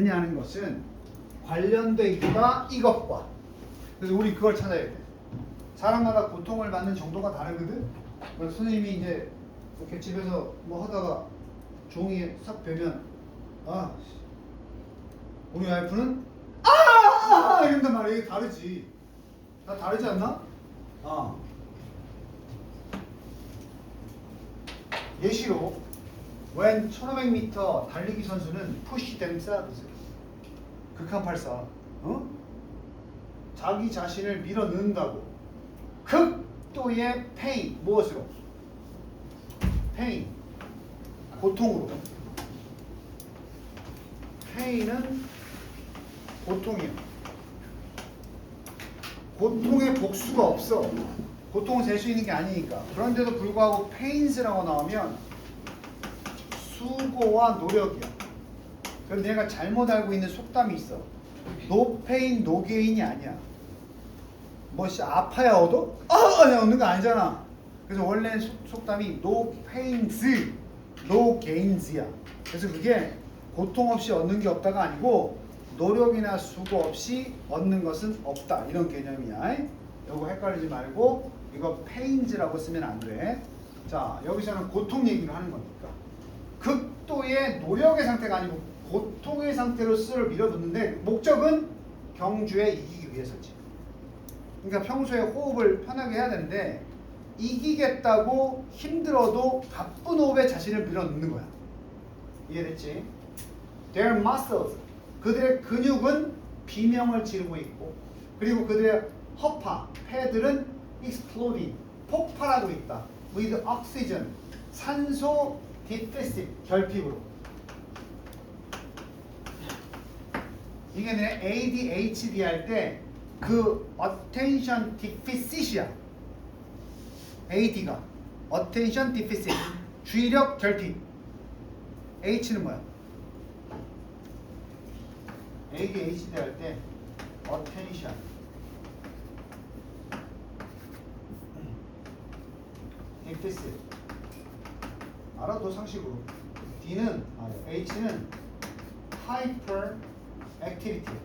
다르냐는 것은 관련돼 있다 이것과. 그래서 우리 그걸 찾아야 돼. 사람마다 고통을 받는 정도가 다르거든. 그래서 선생님이 이제 이렇게 집에서 뭐 하다가 종이에 싹 베면 아 우리 와이프는 이런단 말이야. 이게 다르지. 다 다르지 않나? 예시로 when 1500m 달리기 선수는 push themselves 극한 발사 자기 자신을 밀어넣는다고 극도의 pain 무엇으로? pain 고통으로. pain은 고통이야. 고통의 복수가 없어. 고통은 셀 수 있는 게 아니니까. 그런데도 불구하고 pains라고 나오면 수고와 노력이야. 그럼 내가 잘못 알고 있는 속담이 있어. no pain, no gain이 아니야. 뭐지 아파야 얻어? 그냥 얻는 거 아니잖아. 그래서 원래는 속담이 no pains, no gains야. 그래서 그게 고통 없이 얻는 게 없다가 아니고 노력이나 수고 없이 얻는 것은 없다. 이런 개념이야. 이거 헷갈리지 말고 이거 pains라고 쓰면 안 돼. 자, 여기서는 고통 얘기를 하는 거니까. 극도의 노력의 상태가 아니고 고통의 상태로 스스로를 밀어붙는데 목적은 경주에 이기기 위해서지. 그러니까 평소에 호흡을 편하게 해야 되는데 이기겠다고 힘들어도 바쁜 호흡에 자신을 밀어넣는 거야. 이해됐지? Their muscles 그들의 근육은 비명을 지르고 있고 그리고 그들의 허파, 폐들은 exploding 폭발하고 있다. with oxygen 산소 deficit 결핍으로. 이게 내 ADHD 할 때 그 attention deficit이야. AD가 attention deficit 주의력 결핍. H는 뭐야? ADHD 할 때 attention deficit 알아도 상식으로. D는 H는 hyper activity.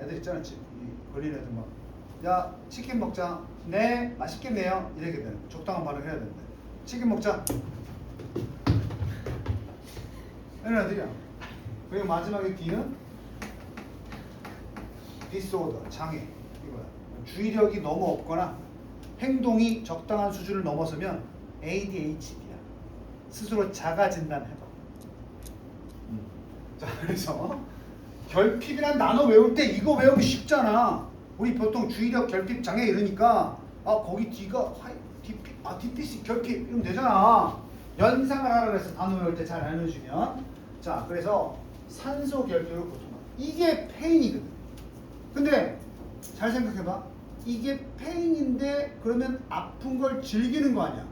애들 있잖아, 걸린 애들 막 야 치킨 먹자. 네 맛있겠네요. 이렇게 되는 적당한 발언 해야 되는데 치킨 먹자 이런 애들이야. 그리고 마지막에 D는 disorder 장애. 이거야. 주의력이 너무 없거나 행동이 적당한 수준을 넘어서면 ADHD야. 스스로 자가 진단해봐. 자, 그래서 결핍이란 단어 외울 때 이거 외우기 쉽잖아. 우리 보통 주의력 결핍 장애 이러니까 거기 D가 디피시 결핍 이러면 되잖아. 연상을 하라 그래서 단어 외울 때 잘 알려주면. 자, 그래서 산소 결핍으로 고통받아. 이게 페인이거든. 근데 잘 생각해봐. 이게 페인인데 그러면 아픈 걸 즐기는 거 아니야.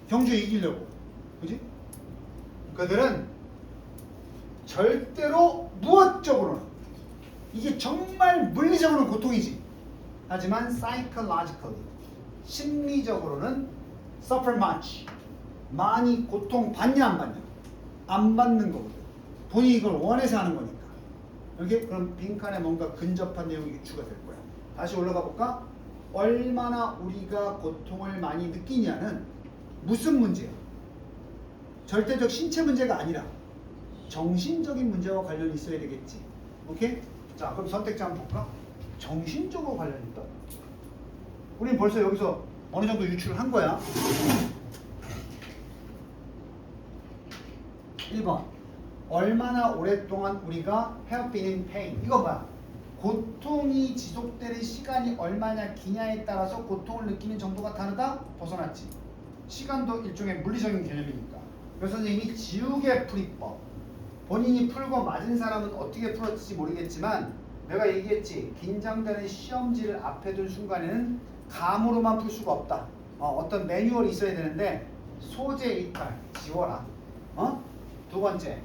경주에 이기려고. 그지? 그들은 절대로 무엇적으로는 이게 정말 물리적으로는 고통이지. 하지만 psychologically 심리적으로는 suffer much 많이 고통 받냐 안 받냐? 안 받는 거거든. 본인이 이걸 원해서 하는 거니까. 여기 그럼 빈칸에 뭔가 근접한 내용이 유추가 될 거야. 다시 올라가 볼까? 얼마나 우리가 고통을 많이 느끼냐는 무슨 문제야? 절대적 신체 문제가 아니라 정신적인 문제와 관련이 있어야 되겠지. 오케이? 자, 그럼 선택지 한번 볼까? 정신적으로 관련이 있다. 우린 벌써 여기서 어느 정도 유출을 한 거야. 1번 얼마나 오랫동안 우리가 have been in pain. 이거 봐. 고통이 지속되는 시간이 얼마나 기냐에 따라서 고통을 느끼는 정도가 다르다? 벗어났지. 시간도 일종의 물리적인 개념이니까. 그래서 선생님이 지우개 풀이법. 본인이 풀고 맞은 사람은 어떻게 풀었을지 모르겠지만 내가 얘기했지. 긴장되는 시험지를 앞에 둔 순간에는 감으로만 풀 수가 없다. 어떤 매뉴얼이 있어야 되는데 소재 이탈 지워라. 두 번째,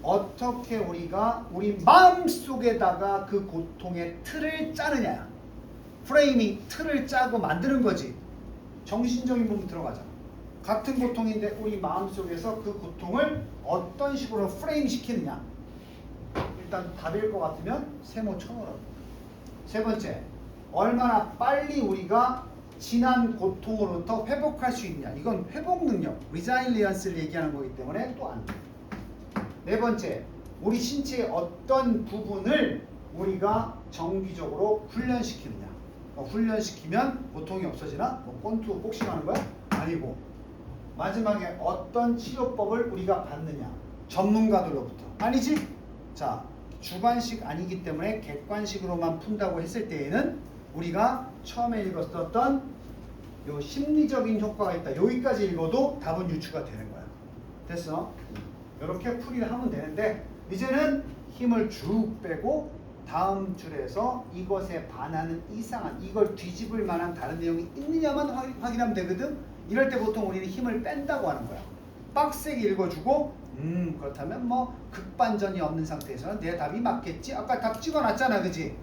어떻게 우리가 우리 마음속에다가 그 고통의 틀을 짜느냐. 프레이밍 틀을 짜고 만드는 거지. 정신적인 부분 들어가자. 같은 고통인데 우리 마음속에서 그 고통을 어떤 식으로 프레임 시키느냐. 일단 답일 것 같으면 세모 쳐놓으라고. 세 번째, 얼마나 빨리 우리가 지난 고통으로부터 회복할 수 있냐. 이건 회복 능력, resilience를 얘기하는 거기 때문에 또 안 돼. 네 번째, 우리 신체의 어떤 부분을 우리가 정기적으로 훈련시키느냐. 훈련시키면 고통이 없어지나? 뭐 권투, 복싱하는 거야? 아니고. 마지막에 어떤 치료법을 우리가 받느냐. 전문가들로부터. 아니지? 자, 주관식 아니기 때문에 객관식으로만 푼다고 했을 때에는 우리가 처음에 읽었었던 요 심리적인 효과가 있다. 여기까지 읽어도 답은 유추가 되는 거야. 됐어? 이렇게 풀이를 하면 되는데 이제는 힘을 쭉 빼고 다음 줄에서 이것에 반하는 이상한, 이걸 뒤집을 만한 다른 내용이 있느냐만 확인하면 되거든. 이럴 때 보통 우리는 힘을 뺀다고 하는 거야. 빡세게 읽어주고 그렇다면 뭐 극반전이 없는 상태에서는 내 답이 맞겠지. 아까 답 찍어놨잖아, 그지?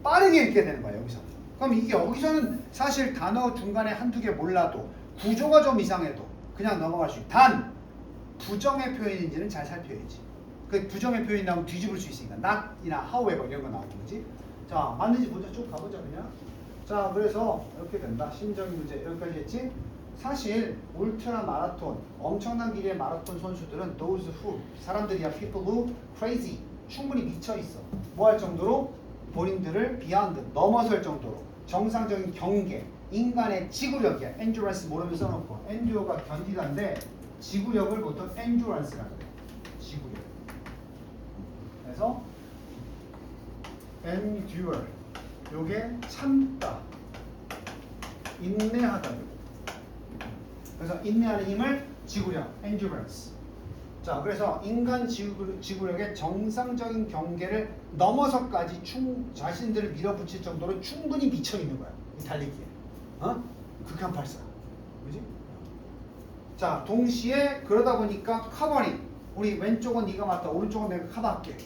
빠르게 읽게 되는 거야 여기서. 그럼 이게 여기서는 사실 단어 중간에 한두 개 몰라도 구조가 좀 이상해도 그냥 넘어갈 수 있다. 단 부정의 표현인지는 잘 살펴야지. 그 부정의 표현이 나오면 뒤집을 수 있으니까 not이나 however 이런 거 나오는 거지. 자, 맞는지 보자. 쭉 가보자 그냥. 자, 그래서 이렇게 된다. 심적인 문제 여기까지 했지. 사실 울트라 마라톤, 엄청난 길이의 마라톤 선수들은 those who, 사람들이야 people who crazy, 충분히 미쳐 있어. 뭐 할 정도로? 본인들을 beyond, 넘어설 정도로 정상적인 경계, 인간의 지구력이야. endurance 모르면 써놓고 endure가 견디다인데 지구력을 보통 endurance라고 그래. 지구력. 그래서 endure, 요게 참다, 인내하다. 그래서 인내하는 힘을 지구력, endurance. 자, 그래서 인간 지구력의 정상적인 경계를 넘어서까지 자신들을 밀어붙일 정도로 충분히 미쳐 있는 거야. 이 달리기에. 극한 발사. 그지? 자, 동시에 그러다 보니까 커버링. 우리 왼쪽은 네가 맡아, 오른쪽은 내가 커버할게.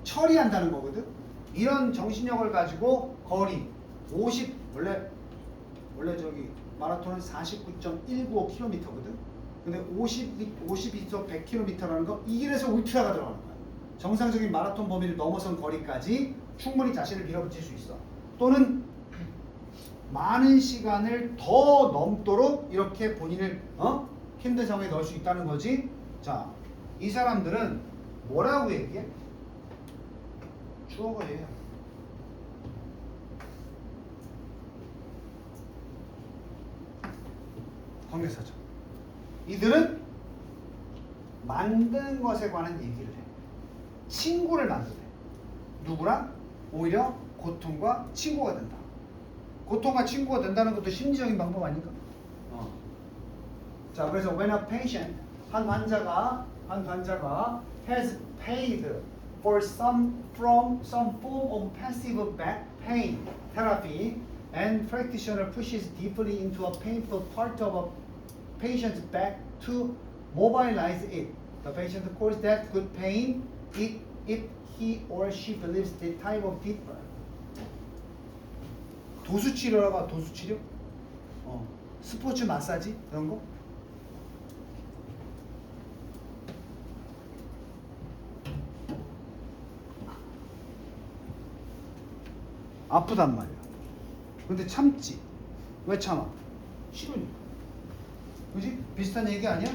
처리한다는 거거든. 이런 정신력을 가지고 거리 50, 원래 저기 마라톤은 49.195km거든. 근데 50에서 100km라는 거 이 길에서 울트라가 들어가는 거야. 정상적인 마라톤 범위를 넘어선 거리까지 충분히 자신을 밀어붙일 수 있어. 또는 많은 시간을 더 넘도록 이렇게 본인을 힘든 상황에 넣을 수 있다는 거지. 자, 이 사람들은 뭐라고 얘기해? 주어가 얘야. 관계사죠. 이들은 만드는 것에 관한 얘기를 해. 친구를 만드네. 누구랑? 오히려 고통과 친구가 된다. 고통과 친구가 된다는 것도 심리적인 방법 아닌가? 자, 그래서 when a patient, 한 환자가 has paid for some form of passive back pain therapy and practitioner pushes deeply into a painful part of a patient's back to mobilize it. The patient calls that good pain if he or she believes the type of deeper. 도수 치료라고 봐. 도수 치료? 스포츠 마사지 그런 거? 아프단 말이야. 근데 참지. 왜 참아? 싫으니까. 그지? 비슷한 얘기 아니야?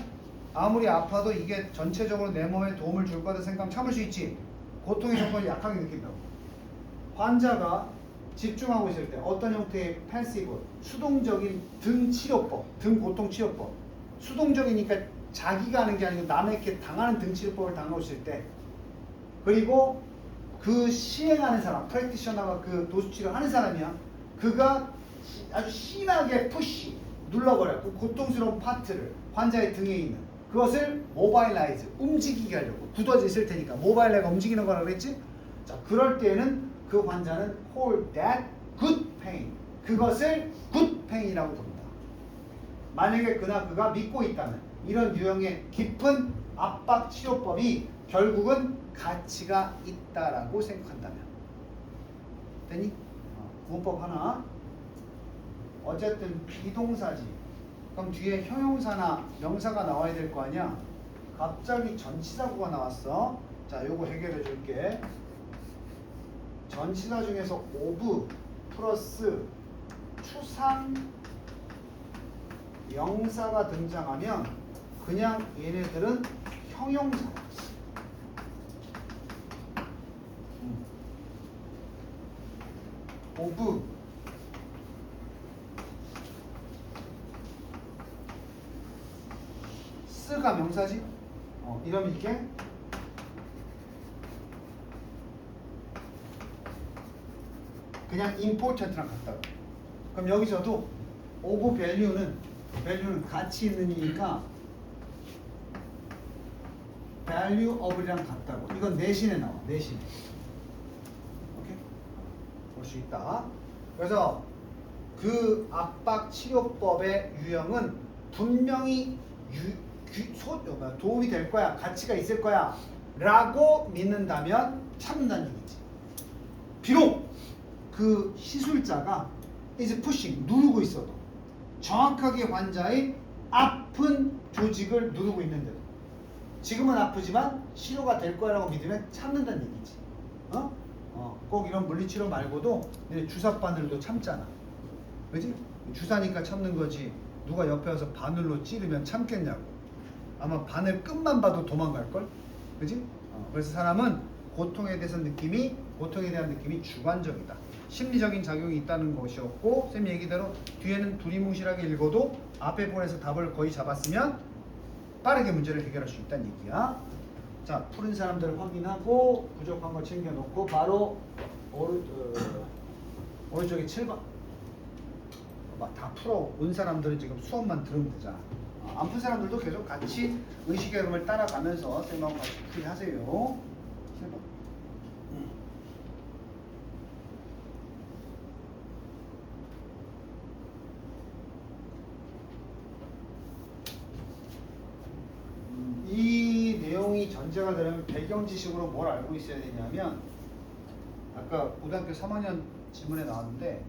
아무리 아파도 이게 전체적으로 내 몸에 도움을 줄 거다 생각하면 참을 수 있지. 고통의 조건을 약하게 느낀다고. 환자가 집중하고 있을 때 어떤 형태의 패시브, 수동적인 등 치료법, 등 고통 치료법. 수동적이니까 자기가 하는 게 아니고 남에게 당하는 등 치료법을 당하고 있을 때, 그리고 그 시행하는 사람, 프랙티셔너가 그 도수치료 하는 사람이야. 그가 아주 심하게 푸시, 눌러버려. 그 고통스러운 파트를 환자의 등에 있는 그것을 모바일라이즈, 움직이게 하려고. 굳어져 있을 테니까 모바일라이즈가 움직이는 거라고 그랬지? 자, 그럴 때는 그 환자는 call that good pain, 그것을 good pain이라고 부른다. 만약에 그가 믿고 있다면 이런 유형의 깊은 압박 치료법이 결국은 가치가 있다라고 생각한다면 되니? 문법 하나. 어쨌든 비동사지. 그럼 뒤에 형용사나 명사가 나와야 될 거 아니야? 갑자기 전치사구가 나왔어. 자, 요거 해결해 줄게. 전치사 중에서 of 플러스 추상 명사가 등장하면 그냥 얘네들은 형용사야. of 쓰가 명사지? 이러면 이게 그냥 important랑 같다고. 그럼 여기서도 of value는 가치 있는 이니까 value of랑 같다고. 이건 내신에 나와. 내신에. 오케이? 볼 수 있다. 그래서 그 압박 치료법의 유형은 분명히 도움이 될 거야. 가치가 있을 거야. 라고 믿는다면 참는다는 얘기지. 비록 그 시술자가 is pushing 누르고 있어도 정확하게 환자의 아픈 조직을 누르고 있는데도 지금은 아프지만 치료가 될 거라고 믿으면 참는다는 얘기지. 꼭 이런 물리치료 말고도 주사 바늘도 참잖아. 그지? 주사니까 참는 거지. 누가 옆에 와서 바늘로 찌르면 참겠냐고. 아마 바늘 끝만 봐도 도망갈걸? 그지? 그래서 사람은 고통에 대한 느낌이 주관적이다. 심리적인 작용이 있다는 것이었고, 쌤 얘기대로 뒤에는 두리뭉실하게 읽어도 앞에 부분에서 답을 거의 잡았으면 빠르게 문제를 해결할 수 있다는 얘기야. 자, 푸른 사람들을 확인하고 부족한 거 챙겨놓고 바로 오른쪽에 7번. 다 풀어. 온 사람들은 지금 수업만 들으면 되잖아. 안 푼 사람들도 계속 같이 의식의 흐름을 따라가면서 쌤하고 같이 풀이하세요. 7번. 이 내용이 전제가 되려면 배경 지식으로 뭘 알고 있어야 되냐면 아까 고등학교 3학년 지문에 나왔는데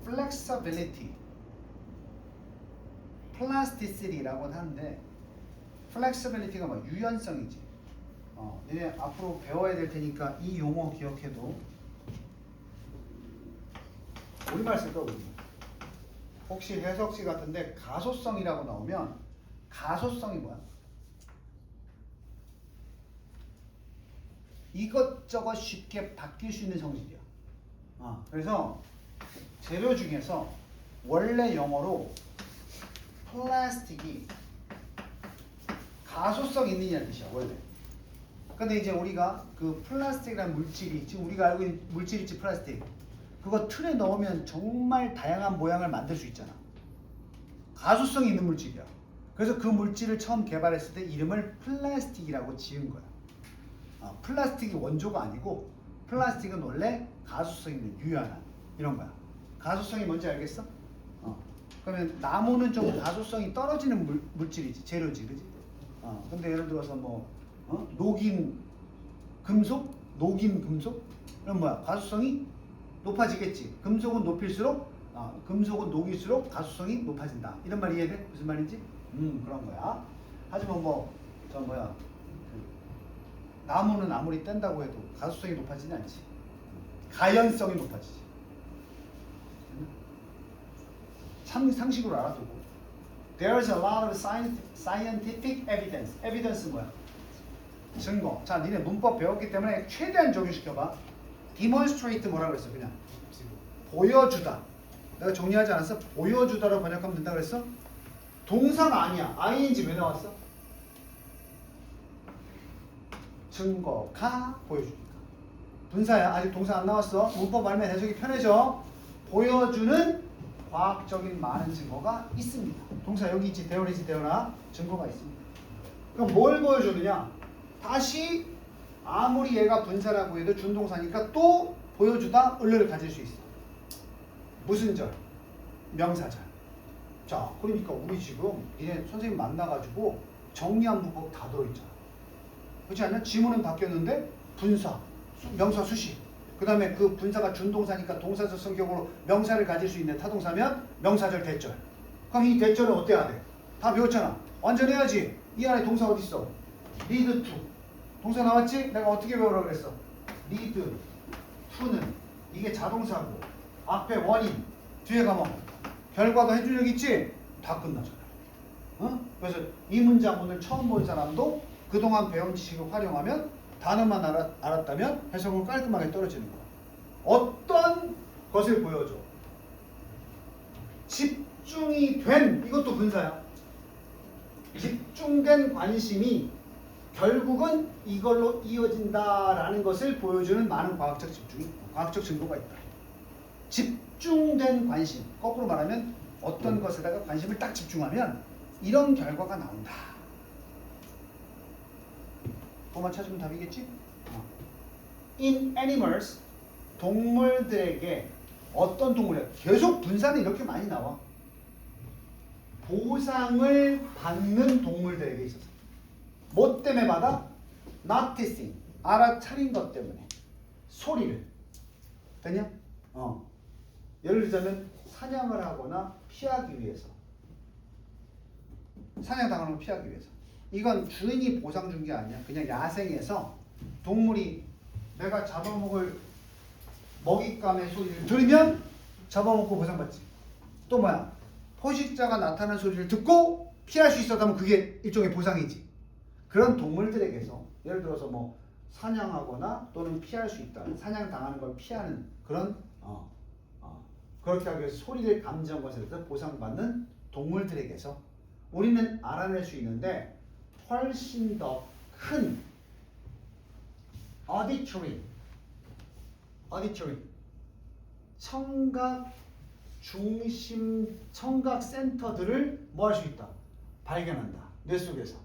flexibility, plasticity라고 하는데 flexibility가 뭐 유연성이지. 얘네 앞으로 배워야 될 테니까 이 용어 기억해도 우리말 쓸까 우리. 혹시 해석시 같은데 가소성이라고 나오면 가소성이 뭐야? 이것저것 쉽게 바뀔 수 있는 성질이야. 그래서 재료 중에서 원래 영어로 플라스틱이 가소성 있느냐는 뜻이야 원래. 근데 이제 우리가 그 플라스틱이라는 물질이 지금 우리가 알고 있는 물질 있지 플라스틱 그거 틀에 넣으면 정말 다양한 모양을 만들 수 있잖아. 가소성이 있는 물질이야. 그래서 그 물질을 처음 개발했을 때 이름을 플라스틱이라고 지은 거야. 플라스틱이 원조가 아니고 플라스틱은 원래 가소성 있는 유연한 이런 거야. 가소성이 뭔지 알겠어? 그러면 나무는 좀 가소성이 떨어지는 물질이지 재료지, 그지? 근데 예를 들어서 녹인 금속, 그럼 뭐야? 가소성이 높아지겠지. 금속은 녹일수록 가소성이 높아진다. 이런 말 이해돼? 무슨 말인지? 그런 거야. 하지만 나무는 아무리 뗀다고 해도 가소성이 높아지지 않지. 가연성이 높아지지. 상식으로 알아두고. There's a lot of scientific evidence. evidence 뭐야? 증거. 자, 니네 문법 배웠기 때문에 최대한 적용시켜봐. demonstrate 뭐라 그랬어? 그냥 보여주다. 내가 정리하지 않았어? 보여주다로 번역하면 된다 그랬어? 동사가 아니야. ing 왜 나왔어? 증거가 보여주니까. 분사야. 아직 동사 안 나왔어. 문법 알면 해석이 편해져. 보여주는 과학적인 많은 증거가 있습니다. 동사 여기 있지. 되어리지 되어라. 증거가 있습니다. 그럼 뭘 보여주느냐? 다시 아무리 얘가 분사라고 해도 준동사니까 또 보여주다 을을 가질 수 있어. 무슨 절? 명사절. 자, 그러니까 우리 지금 얘네 선생님 만나가지고 정리한 문법 다 들어있잖아. 그렇지 않냐? 지문은 바뀌었는데 분사, 명사 수식. 그 다음에 그 분사가 준동사니까 동사절 성격으로 명사를 가질 수 있는 타동사면 명사절 대절. 그럼 이 대절은 어때야 돼? 다 배웠잖아. 완전 해야지. 이 안에 동사 어디 있어? lead to. 동사 나왔지? 내가 어떻게 배우라고 그랬어? lead to는 이게 자동사고 앞에 원인 뒤에가 뭐 결과도 해줄 적 있지? 다 끝나잖아. 어? 그래서 이 문장 오늘 처음 본 사람도 그동안 배운 지식을 활용하면 단어만 알았다면 해석은 깔끔하게 떨어지는 거야. 어떤 것을 보여줘? 집중이 된, 이것도 분사야. 집중된 관심이 결국은 이걸로 이어진다라는 것을 보여주는 많은 과학적 증거가 있다. 집중된 관심, 거꾸로 말하면 어떤 것에다가 관심을 딱 집중하면 이런 결과가 나온다. 그것만 찾으면 답이겠지? In animals, 동물들에게 어떤 동물이야? 계속 분사는 이렇게 많이 나와. 보상을 받는 동물들에게 있어서. 뭐 때문에 받아? noticing, 알아차린 것 때문에. 소리를. 됐냐? 예를 들자면 사냥을 하거나 피하기 위해서. 사냥당하는 걸 피하기 위해서. 이건 주인이 보상 준 게 아니야. 그냥 야생에서 동물이 내가 잡아먹을 먹잇감의 소리를 들으면 잡아먹고 보상받지. 또 뭐야? 포식자가 나타나는 소리를 듣고 피할 수 있었다면 그게 일종의 보상이지. 그런 동물들에게서 예를 들어서 뭐 사냥하거나 또는 피할 수 있다. 사냥당하는 걸 피하는 그런 그렇게 하기 위해서 소리를 감지한 것에 대해서 보상받는 동물들에게서 우리는 알아낼 수 있는데 훨씬 더 큰 auditory 청각 중심 청각 센터들을 뭐 할 수 있다? 발견한다. 뇌 속에서.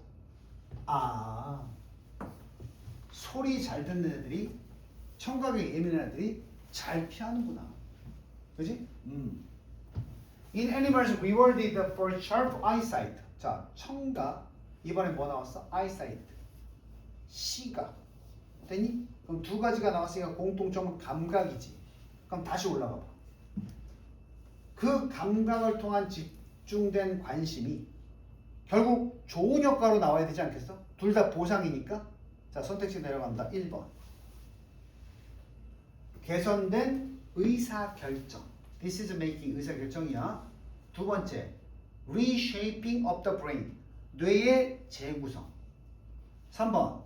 소리 잘 듣는 애들이 청각에 예민한 애들이 잘 피하는구나. 그지? In animals rewarded for sharp eyesight. 자, 청각. 이번에 뭐 나왔어? eyesight. 시각. 됐니? 그럼 두 가지가 나왔으니까 공통점은 감각이지. 그럼 다시 올라가 봐. 그 감각을 통한 집중된 관심이 결국 좋은 효과로 나와야 되지 않겠어? 둘 다 보상이니까. 자, 선택지 내려간다. 1번. 개선된 의사결정. Decision making, 의사결정이야. 두 번째, reshaping of the brain. 뇌의 재구성. 3번,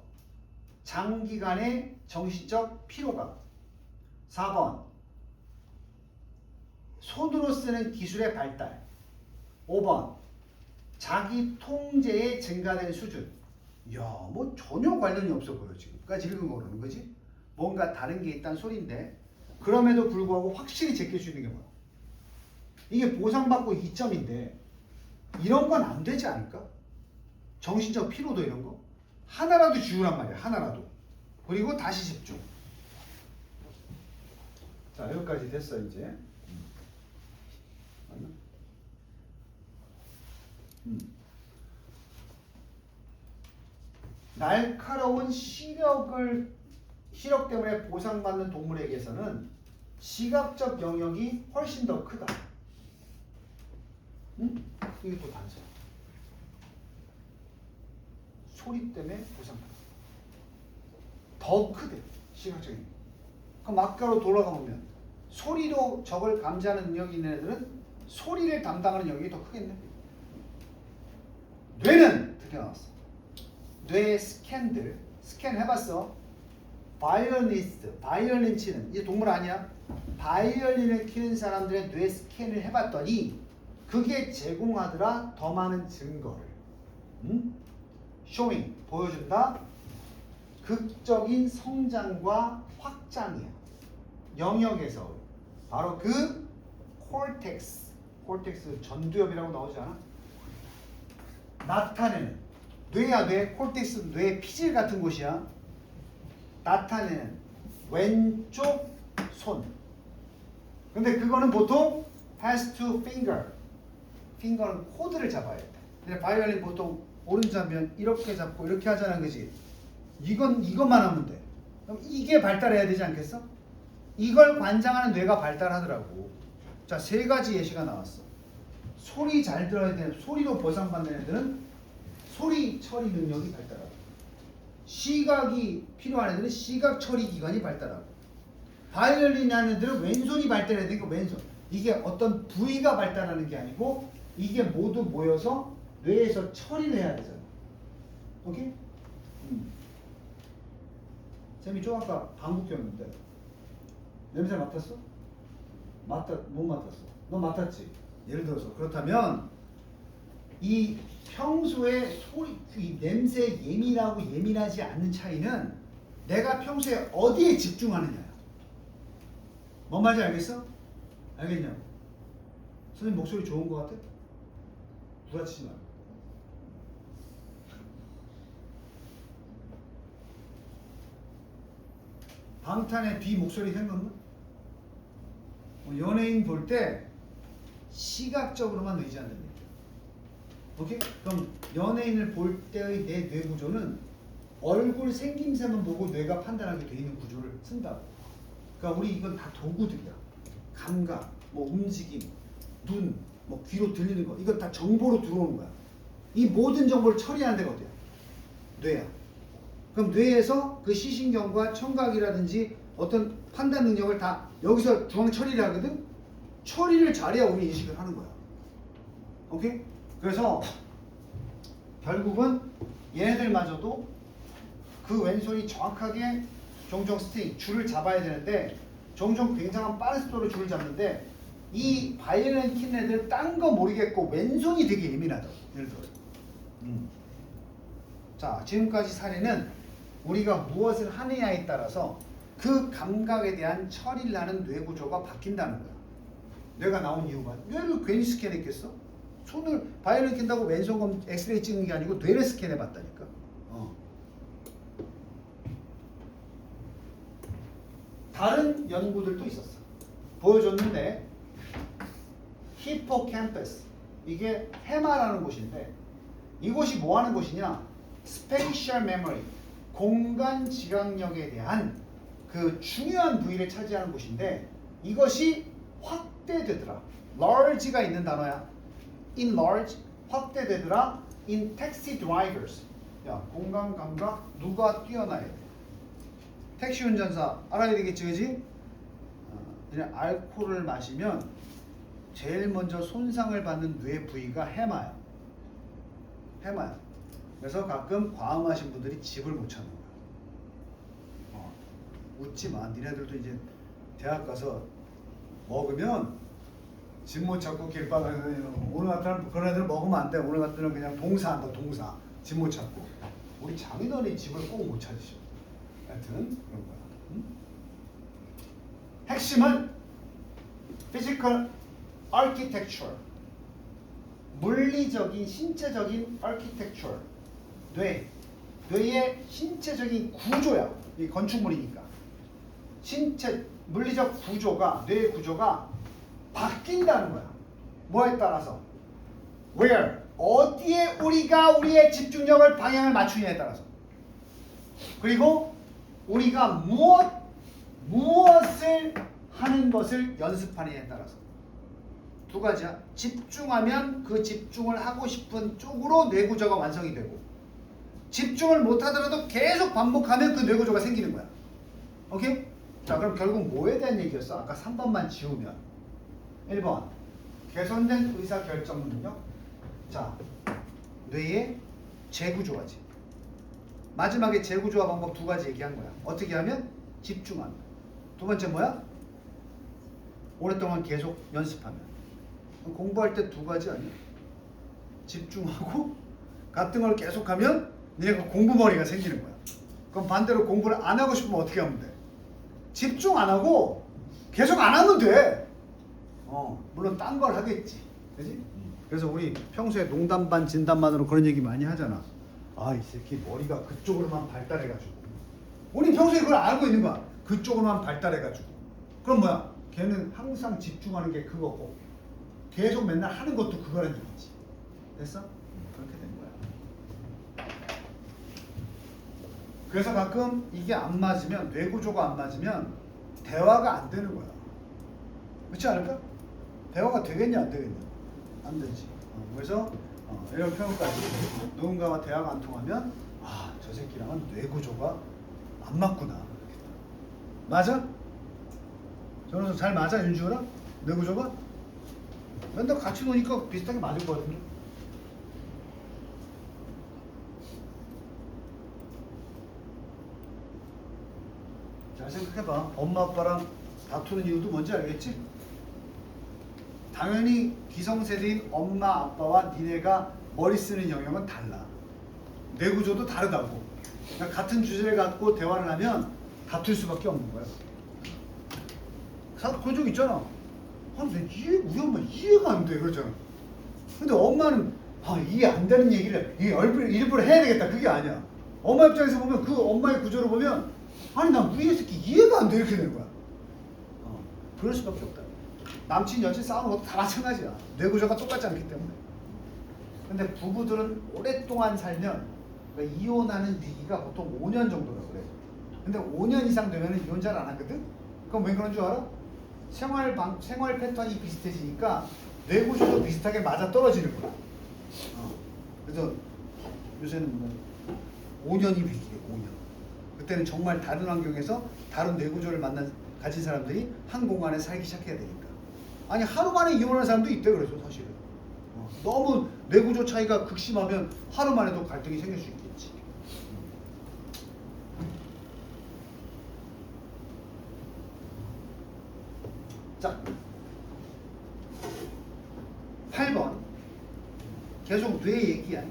장기간의 정신적 피로감. 4번, 손으로 쓰는 기술의 발달. 5번, 자기 통제의 증가된 수준. 야, 뭐 전혀 관련이 없어 보여 지금까지 읽은 거라는 거지. 뭔가 다른 게 있다는 소리인데 그럼에도 불구하고 확실히 제낄 수 있는 게 뭐야? 이게 보상받고 2점인데 이런 건 안 되지 않을까? 정신적 피로도 이런 거 하나라도 지우란 말이야. 하나라도. 그리고 다시 집중. 자, 여기까지 됐어 이제. 맞나? 날카로운 시력 때문에 보상받는 동물에게서는 시각적 영역이 훨씬 더 크다. 이게 또 단서야. 소리 때문에 보상받아. 더 크대. 시각적인. 그럼 아까로 돌아가 보면 소리로 적을 감지하는 능력이 있는 애들은 소리를 담당하는 영역이 더 크겠네. 뇌는 어떻게 나왔어? 뇌 스캔들. 스캔 해봤어? 바이올린 치는 이 동물 아니야? 바이올린을 키는 사람들의 뇌 스캔을 해봤더니 그게 제공하더라 더 많은 증거를. showing 보여준다. 극적인 성장과 확장이야. 영역에서 바로 그 콜텍스 전두엽이라고 나오지 않아? 나타내는 뇌야 뇌. 콜텍스 뇌 피질 같은 곳이야. 나타내는 왼쪽 손. 근데 그거는 보통 has to finger. finger는 코드를 잡아야 돼. 근데 바이올린 보통 오른손하면 이렇게 잡고 이렇게 하자는 거지. 이것만 하면 돼. 그럼 이게 발달해야 되지 않겠어? 이걸 관장하는 뇌가 발달하더라고. 자, 세 가지 예시가 나왔어. 소리 잘 들어야 되는 소리로 보상받는 애들은 소리 처리 능력이 발달하고 시각이 필요한 애들은 시각 처리 기관이 발달하고 바이올린 하는 애들은 왼손이 발달해야 되니까 왼손. 이게 어떤 부위가 발달하는 게 아니고 이게 모두 모여서 뇌에서 처리를 해야 되잖아. 오케이? 쌤이 좀 아까 방구 꼈는데 냄새 맡았어? 못 맡았어. 너 맡았지? 예를 들어서 그렇다면 이 평소에 소리, 이 냄새에 예민하고 예민하지 않는 차이는 내가 평소에 어디에 집중하느냐야. 뭔 말인지 알겠어? 알겠냐? 선생님 목소리 좋은 거 같아? 부딪히지 마. 방탄의 비 목소리 생각나? 연예인 볼 때 시각적으로만 의지한다는 얘기야. 오케이? 그럼 연예인을 볼 때의 내 뇌 구조는 얼굴 생김새만 보고 뇌가 판단하게 돼 있는 구조를 쓴다고. 그러니까 우리 이건 다 도구들이야. 감각, 뭐 움직임, 눈, 뭐 귀로 들리는 거, 이건 다 정보로 들어오는 거야. 이 모든 정보를 처리하는 데가 어디야? 뇌야. 그럼 뇌에서 그 시신경과 청각이라든지 어떤 판단 능력을 다 여기서 중앙 처리를 하거든? 처리를 잘해야 우리 인식을 하는 거야. 오케이? 그래서 결국은 얘네들마저도 그 왼손이 정확하게 종종 줄을 잡아야 되는데 종종 굉장한 빠른 속도로 줄을 잡는데 이 바이올린 킨 애들 딴 거 모르겠고 왼손이 되게 예민하다. 예를 들어. 자, 지금까지 사례는 우리가 무엇을 하느냐에 따라서 그 감각에 대한 처리를 하는 뇌 구조가 바뀐다는 거야. 뇌가 나온 이유가 뇌를 괜히 스캔했겠어? 손을 바이올린 킨다고 왼손 엑스레이 찍는 게 아니고 뇌를 스캔해 봤다니까. 다른 연구들도 있었어. 보여줬는데 히포캠퍼스, 이게 해마라는 곳인데 이곳이 뭐 하는 곳이냐? 스페이셜 메모리, 공간 지각력에 대한 그 중요한 부위를 차지하는 곳인데 이것이 확대되더라. large가 있는 단어야. enlarge, 확대되더라. in taxi drivers. 야, 공간 감각 누가 뛰어나야 돼? 택시 운전사 알아야 되겠지, 그지? 그냥 알코올을 마시면 제일 먼저 손상을 받는 뇌 부위가 해마야. 해마야. 그래서 가끔 과음하신 분들이 집을 못 찾는 거야. 웃지 마. 니네들도 이제 대학 가서 먹으면 집 못 찾고 길바닥에 오늘 같은 그런 애들 먹으면 안 돼. 오늘 같은 그냥 동사한다. 동사. 집 못 찾고. 우리 장인어른이 집을 꼭 못 찾으셔. 하여튼 그런 거야. 핵심은 physical architecture, 물리적인 신체적인 architecture, 뇌의 신체적인 구조야. 이 건축물이니까 신체 물리적 구조가, 뇌의 구조가 바뀐다는 거야. 뭐에 따라서? where, 어디에 우리가 우리의 집중력을 방향을 맞추냐에 따라서. 그리고 우리가 무엇을 하는 것을 연습하느냐에 따라서. 두 가지야. 집중하면 그 집중을 하고 싶은 쪽으로 뇌구조가 완성이 되고, 집중을 못하더라도 계속 반복하면 그 뇌구조가 생기는 거야. 오케이? 자, 그럼 결국 뭐에 대한 얘기였어? 아까 3번만 지우면 1번 개선된 의사결정 능력. 자, 뇌의 재구조화지. 마지막에 재구조화 방법 두 가지 얘기한 거야. 어떻게 하면? 집중하면. 두 번째 뭐야? 오랫동안 계속 연습하면. 공부할 때 두 가지 아니야? 집중하고 같은 걸 계속하면 얘가 공부머리가 생기는 거야. 그럼 반대로 공부를 안 하고 싶으면 어떻게 하면 돼? 집중 안 하고 계속 안 하면 돼. 물론 딴 걸 하겠지. 그지? 그래서 우리 평소에 농담 반 진담 반으로 그런 얘기 많이 하잖아. 아, 이 새끼 머리가 그쪽으로만 발달해가지고. 우리 평소에 그걸 알고 있는 거야. 그쪽으로만 발달해가지고. 그럼 뭐야? 걔는 항상 집중하는 게 그거고 계속 맨날 하는 것도 그거란 얘기지. 됐어? 그렇게 된 거야. 그래서 가끔 이게 안 맞으면, 뇌구조가 안 맞으면 대화가 안 되는 거야. 그렇지 않을까? 대화가 되겠냐 안 되겠냐? 안 되지. 그래서 이런 표현까지 누군가와 대화가 안 통하면 저 새끼랑은 뇌구조가 안 맞구나. 맞아? 저는 잘 맞아 윤주랑 뇌구조가? 맨날 같이 노니까 비슷하게 맞을 것 같은데. 잘 생각해봐. 엄마 아빠랑 다투는 이유도 뭔지 알겠지? 당연히 기성세대인 엄마 아빠와 니네가 머리 쓰는 영역은 달라. 뇌구조도 다르다고. 그러니까 같은 주제를 갖고 대화를 하면 다툴 수밖에 없는 거야. 그런 적 있잖아. 우리 엄마 이해가 안 돼. 그러잖아. 근데 엄마는 이해 안 되는 얘기를 일부러 해야 되겠다. 그게 아니야. 엄마 입장에서 보면 그 엄마의 구조를 보면 난 우리 새끼 이해가 안 돼. 이렇게 되는 거야. 그럴 수밖에 없다. 남친 여친 싸우는 것도 다 마찬가지야. 뇌구조가 똑같지 않기 때문에. 근데 부부들은 오랫동안 살면 그러니까 이혼하는 위기가 보통 5년 정도라고 그래. 근데 5년 이상 되면 이혼자를 안 하거든? 그럼 왜 그런 줄 알아? 생활 패턴이 비슷해지니까 뇌구조도 비슷하게 맞아 떨어지는 거야. 그래서 요새는 5년이 위기래. 5년. 그때는 정말 다른 환경에서 다른 뇌구조를 가진 사람들이 한 공간에 살기 시작해야 되니까. 아니 하루 만에 이혼하는 사람도 있대. 그래서 사실은 너무 뇌구조 차이가 극심하면 하루 만에도 갈등이 생길 수 있겠지. 자, 8번 계속 뇌 얘기야.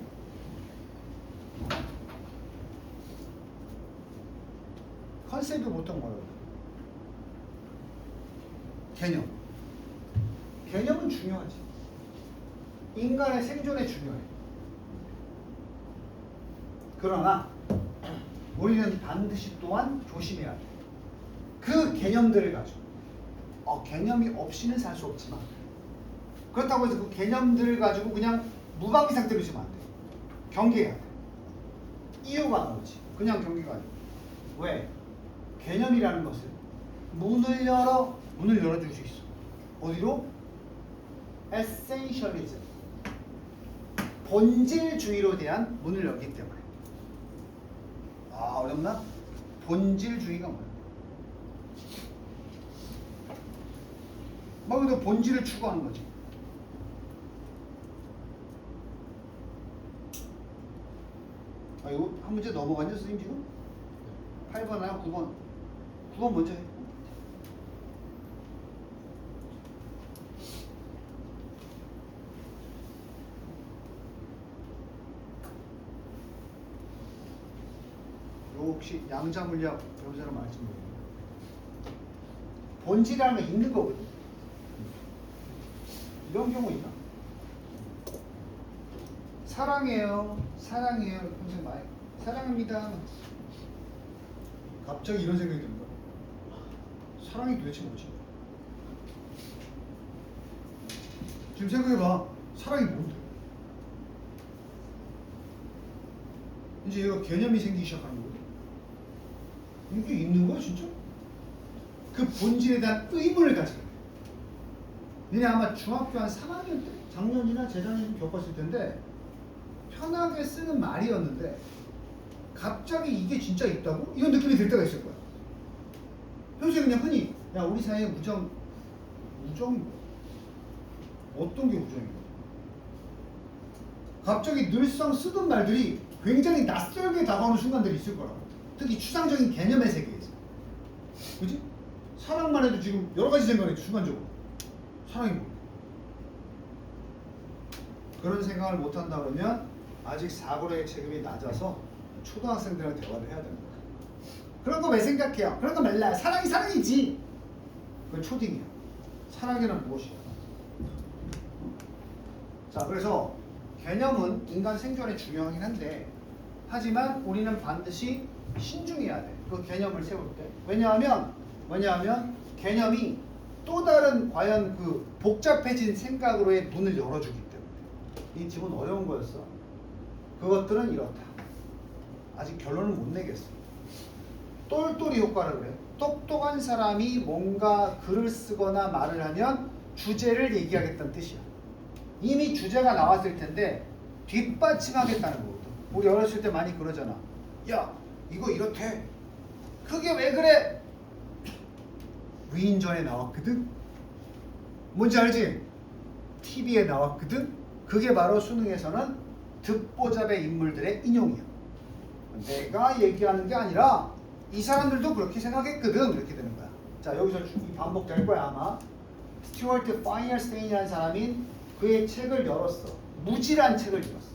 컨셉이 보통 뭐라고? 개념은 중요하지. 인간의 생존에 중요해. 그러나 우리는 반드시 또한 조심해야 돼. 그 개념들을 가지고 개념이 없이는 살 수 없지만 그렇다고 해서 그 개념들을 가지고 그냥 무방비 상태로 있으면 안 돼. 경계해야 돼. 이유가 나오지. 그냥 경계가 아니고. 왜? 개념이라는 것은 문을 열어줄 수 있어. 어디로? 에센셜리즘. 본질주의로 대한 문을 열기 때문에. 어렵나? 본질주의가 뭐야? 막 근데 본질을 추구하는 거지. 이거 한 문제 넘어갔냐 선생님 지금? 8번 하나 9번. 9번 먼저 해. 혹시 양자물리학 배운 사람 알지 모르겠네요. 본질이라는 거 있는 거거든. 이런 경우 있나? 사랑해요. 평생 많이 사랑합니다. 갑자기 이런 생각이 드는 거야. 사랑이 도대체 뭐지? 지금 생각해봐. 사랑이 뭔데? 이제 얘가 개념이 생기기 시작하는 거거든. 이게 있는 거야 진짜? 그 본질에 대한 의문을 가지게 돼. 니네 아마 중학교 한 3학년 때 작년이나 재작년 겪었을 텐데 편하게 쓰는 말이었는데 갑자기 이게 진짜 있다고? 이런 느낌이 들 때가 있을 거야. 평소에 그냥 흔히 우리 사이에 우정이 뭐야? 어떤 게 우정인 거야? 갑자기 늘상 쓰던 말들이 굉장히 낯설게 다가오는 순간들이 있을 거라고. 특히 추상적인 개념의 세계에서. 그치? 사랑만 해도 지금 여러 가지 생각을 해, 순간적으로. 사랑이 뭐야? 그런 생각을 못한다 그러면 아직 사고력의 체급이 낮아서 초등학생들이랑 대화를 해야 되는 거야. 그런 거 왜 생각해요? 그런 거 말라. 사랑이 사랑이지. 그건 초딩이야. 사랑이란 무엇이야? 자, 그래서 개념은 인간 생존에 중요하긴 한데 하지만 우리는 반드시 신중해야 돼. 그 개념을 세울 때. 왜냐하면 개념이 또 다른 과연 그 복잡해진 생각으로의 문을 열어주기 때문에. 이 질문 어려운 거였어. 그것들은 이렇다. 아직 결론을 못 내겠어. 똘똘이 효과라 그래. 똑똑한 사람이 뭔가 글을 쓰거나 말을 하면 주제를 얘기하겠다는 뜻이야. 이미 주제가 나왔을 텐데 뒷받침하겠다는 거거든. 우리 어렸을 때 많이 그러잖아. 야, 이거 이렇대. 그게 왜 그래? 위인전에 나왔거든. 뭔지 알지? TV에 나왔거든. 그게 바로 수능에서는 듣보잡의 인물들의 인용이야. 내가 얘기하는 게 아니라 이 사람들도 그렇게 생각했거든. 이렇게 되는 거야. 자, 여기서 반복될 거야 아마. 스튜어트 파이어스테인이라는 사람이 그의 책을 열었어. 무지란 책을 열었어.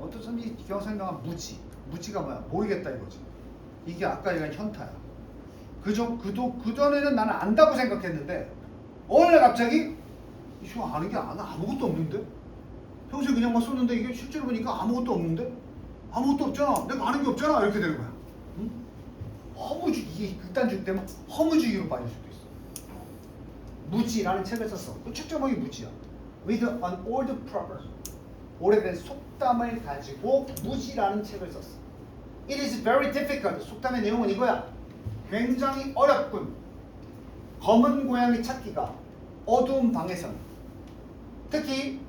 어떤 사람이 경상당한 무지가 뭐야? 모르겠다 이거지. 이게 아까 얘기한 현타야. 그전에는 나는 안다고 생각했는데 어느 날 갑자기 이거 아는 게 아무것도 없는데? 평소에 그냥 막 썼는데 이게 실제로 보니까 아무것도 없는데? 아무것도 없잖아. 내가 아는 게 없잖아. 이렇게 되는 거야. 응? 허무주의, 이게 극단주의 때문에 허무주의로 빠질 수도 있어. 무지라는 책을 썼어. 그 책 제목이 무지야. With an old proverb. 오래된 속담을 가지고 무지라는 책을 썼어. It is very difficult. 속담의 내용은 이거야. 굉장히 어렵군. 검은 고양이 찾기가 어두운 방에서는. 특히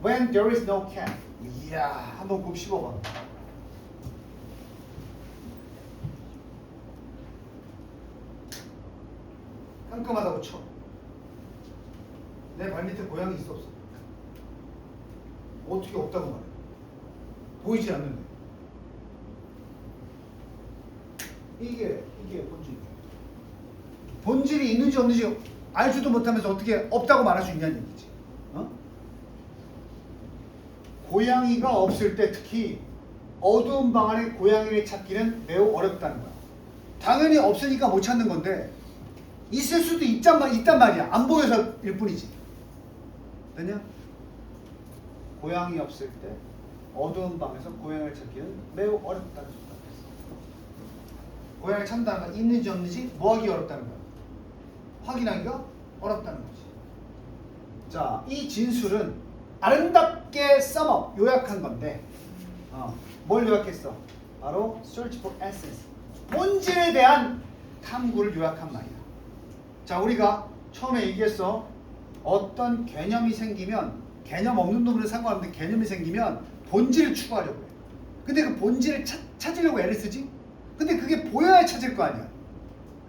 when there is no cat. 이야, 한번 곱씹어봐. 깜깜하다고 쳐. 내 발밑에 고양이 있어 없어? 어떻게 없다고 말해? 보이지 않는데. 이게 본질이야. 본질이 있는지 없는지 알지도 못하면서 어떻게 없다고 말할 수 있냐는 얘기지. 어? 고양이가 없을 때 특히 어두운 방 안에 고양이를 찾기는 매우 어렵다는 거야. 당연히 없으니까 못 찾는 건데 있을 수도 있단 말이야. 안 보여서 일 뿐이지. 됐냐? 고양이 없을 때 어두운 방에서 고양이를 찾기는 매우 어렵다는 소리가 있어. 고양이를 찾는다는 건 있는지 없는지 뭐하기 어렵다는 거야. 확인하기가 어렵다는 거지. 자, 이 진술은 아름답게 썸업, 요약한 건데 뭘 요약했어? 바로 search for essence, 본질에 대한 탐구를 요약한 말이야. 자, 우리가 처음에 얘기했어. 어떤 개념이 생기면 개념 없는 놈들은 상관없는데 개념이 생기면 본질을 추구하려고 해. 근데 그 본질을 찾으려고 애를 쓰지? 근데 그게 보여야 찾을 거 아니야.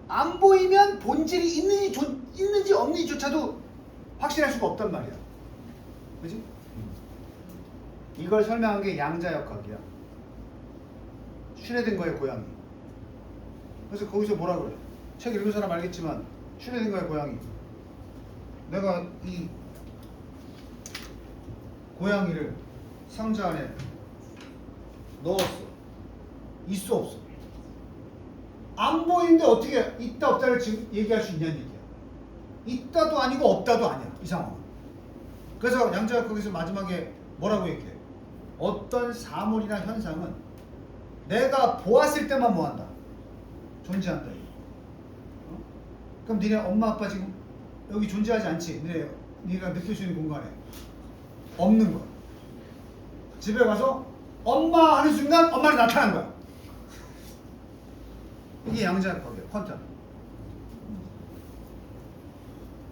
안 보이면 본질이 있는지 없는지조차도 확실할 수가 없단 말이야. 그지? 이걸 설명한 게 양자역학이야. 슈레딩거의 고양이. 그래서 거기서 뭐라 그래? 책 읽은 사람 알겠지만 슈레딩거의 고양이. 내가 이 고양이를 상자 안에 넣었어. 있어 없어? 안 보이는데 어떻게 있다 없다를 지금 얘기할 수 있냐는 얘기야. 있다도 아니고 없다도 아니야. 이 상황은. 그래서 양자가 거기서 마지막에 뭐라고 얘기해? 어떤 사물이나 현상은 내가 보았을 때만 뭐한다? 존재한다. 어? 그럼 니네 엄마 아빠 지금 여기 존재하지 않지? 니네가 느낄 수 있는 공간에 없는 거야. 집에 가서 엄마 하는 순간 엄마는 나타난 거야. 이게 양자역학이야. 퀀텀.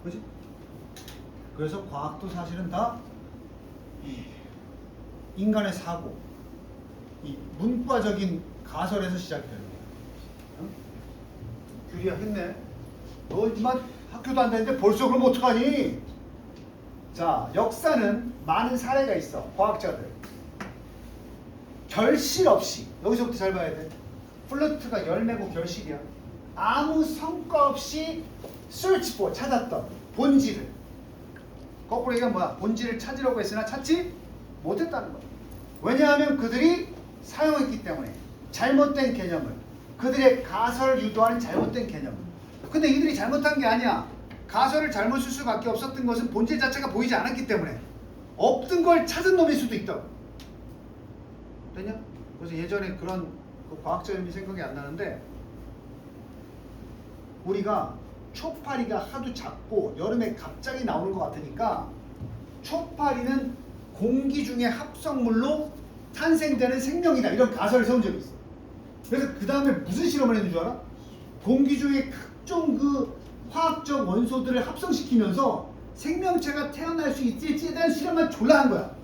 그렇지? 그래서 과학도 사실은 다 인간의 사고, 이 문과적인 가설에서 시작되는 거야. 응? 규리야 했네. 너 이만 학교도 안 다니는데 벌써 그럼 어떡하니? 자, 역사는 많은 사례가 있어. 과학자들 결실 없이, 여기서부터 잘 봐야 돼. 플루트가 열매고 결실이야. 아무 성과 없이 search for, 찾았던 본질을, 거꾸로 얘기하면 뭐야? 본질을 찾으려고 했으나 찾지 못했다는 거야. 왜냐하면 그들이 사용했기 때문에. 잘못된 개념을, 그들의 가설을 유도하는 잘못된 개념을. 근데 이들이 잘못한 게 아니야. 가설을 잘못 쓸 수밖에 없었던 것은 본질 자체가 보이지 않았기 때문에 없던 걸 찾은 놈일 수도 있다고. 됐냐? 그래서 예전에 그런 과학자 이름이 생각이 안 나는데, 우리가 초파리가 하도 작고 여름에 갑자기 나오는 것 같으니까 초파리는 공기 중의 합성물로 탄생되는 생명이다, 이런 가설을 세운 적이 있어. 그래서 그 다음에 무슨 실험을 했는 줄 알아? 공기 중에 각종 그 화학적 원소들을 합성시키면서 생명체가 태어날 수 있을지에 대한 실험만 졸라 한 거야.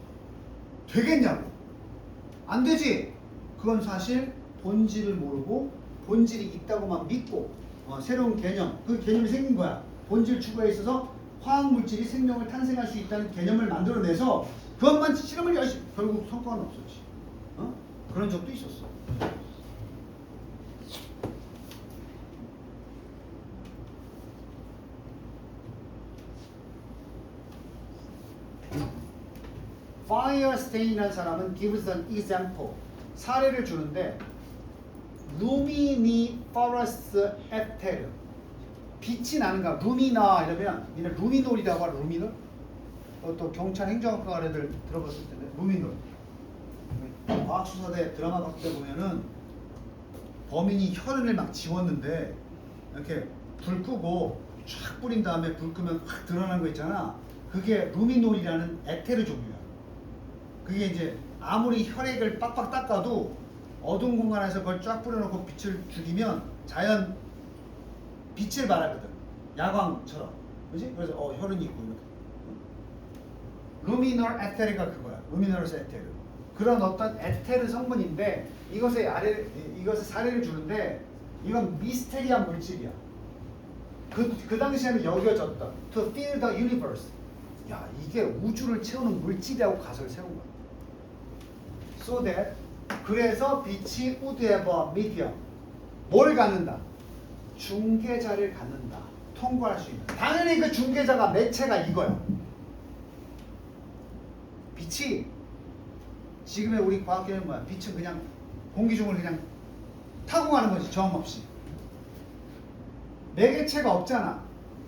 되겠냐고. 안 되지. 그건 사실 본질을 모르고 본질이 있다고만 믿고 새로운 개념, 그 개념이 생긴 거야. 본질 추구에 있어서 화학물질이 생명을 탄생할 수 있다는 개념을 만들어내서 그것만 실험을 열심히 결국 성과는 없었지. 그런 적도 있었어. Firestein이라는 사람은 gives an example. 사례를 주는데 luminiferous ether. 빛이 나는가? 루미나 이러면 니네 루미놀이라고 알아? 루미놀? 또 경찰 행정학과를 들어봤을 텐데 루미놀. 과학수사대 드라마 봤을 때 보면은 범인이 혈흔을 막 지웠는데 이렇게 불 끄고 쫙 뿌린 다음에 불 끄면 확 드러나는 거 있잖아. 그게 루미놀이라는 에테르 종류야. 그게 이제 아무리 혈액을 빡빡 닦아도 어두운 공간에서 그걸 쫙 뿌려놓고 빛을 죽이면 자연 빛을 발하거든. 야광처럼. 그지? 그래서 혈흔이 있고 이렇게. 루미널 에테르가 그거야. 루미너러스 에테르. 그런 어떤 에테르 성분인데 이것의 사례를 주는데 이건 미스테리한 물질이야. 그 당시에는 여겨졌던 to fill the universe. 야, 이게 우주를 채우는 물질이라고 가설을 세운 거야. So that 그래서 빛이 would have a medium. 뭘 갖는다? 중계자를 갖는다. 통과할 수 있는. 당연히 그 중계자가 매체가 이거야. 빛이 지금의 우리 과학계는 뭐야? 빛은 그냥 공기 중을 그냥 타고 가는 거지. 저항 없이. 매개체가 없잖아.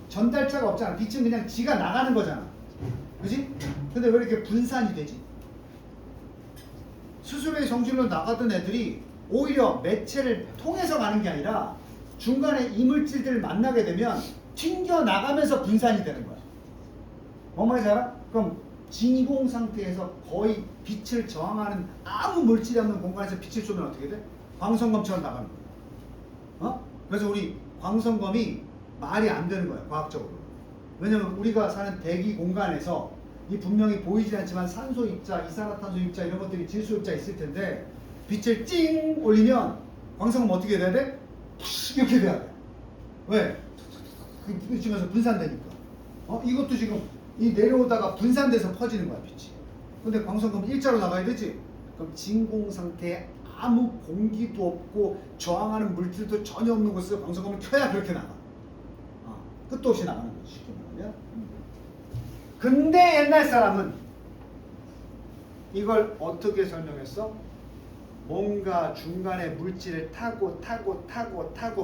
전달자가 없잖아. 빛은 그냥 지가 나가는 거잖아. 그지? 근데 왜 이렇게 분산이 되지? 스스로의 정신으로 나가던 애들이 오히려 매체를 통해서 가는 게 아니라 중간에 이물질들을 만나게 되면 튕겨 나가면서 분산이 되는 거야. 뭔 말인지 알아? 그럼 진공 상태에서 거의 빛을 저항하는 아무 물질이 없는 공간에서 빛을 쏘면 어떻게 돼? 광선검처럼 나가는 거야. 그래서 우리 광선검이 말이 안 되는 거야, 과학적으로. 왜냐면 우리가 사는 대기 공간에서 이 분명히 보이지 않지만 산소 입자, 이산화탄소 입자 이런 것들이 질소 입자 있을 텐데 빛을 찡 올리면 광선검 어떻게 돼야 돼? 이렇게 돼야 돼. 왜? 그 지면서 분산되니까. 이것도 지금 이 내려오다가 분산돼서 퍼지는 거야, 빛이. 근데 광선검은 일자로 나가야 되지. 그럼 진공 상태에 아무 공기도 없고 저항하는 물질도 전혀 없는 곳에서 광선검을 켜야 그렇게 나가. 끝도 없이 나가는 거지, 쉽게 말하면. 근데 옛날 사람은 이걸 어떻게 설명했어? 뭔가 중간에 물질을 타고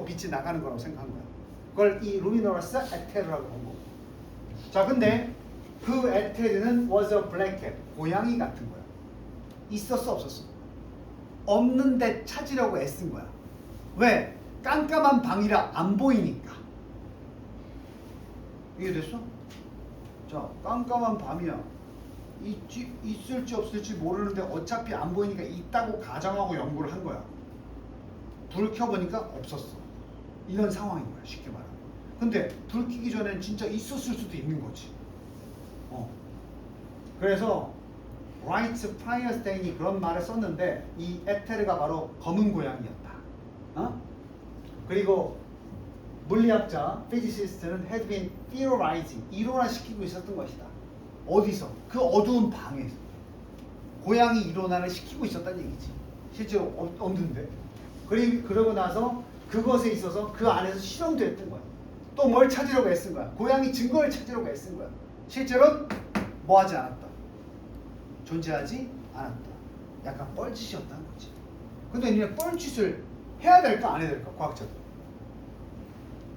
빛이 나가는 거라고 생각한 거야. 그걸 이 루미너러스 에테르라고 본 거고. 자, 근데 그 에테르는 was a blanket, 고양이 같은 거야. 있었어, 없었어? 없는데 찾으려고 애쓴 거야. 왜? 깜깜한 방이라 안 보이니까. 이해됐어? 자, 깜깜한 밤이야. 있을지 없을지 모르는데 어차피 안 보이니까 있다고 가정하고 연구를 한 거야. 불 켜보니까 없었어. 이런 상황인 거야, 쉽게 말하면. 근데 불 켜기 전엔 진짜 있었을 수도 있는 거지. 그래서 라이트 파이어스테인이 그런 말을 썼는데 이 에테르가 바로 검은 고양이였다. 그리고 물리학자, 피지시스트는 had been theorizing, 일원화시키고 있었던 것이다. 어디서? 그 어두운 방에서. 고양이 일원화를 시키고 있었다는 얘기지. 실제로 없는데. 그러고 나서 그것에 있어서 그 안에서 실험도 했던 거야. 또 뭘 찾으려고 애쓴 거야. 고양이 증거를 찾으려고 애쓴 거야. 실제로는 뭐 하지 않았다. 존재하지 않았다. 약간 뻘짓이었다는 거지. 근데 니네 뻘짓을 해야 될까 안 해야 될까? 과학자들.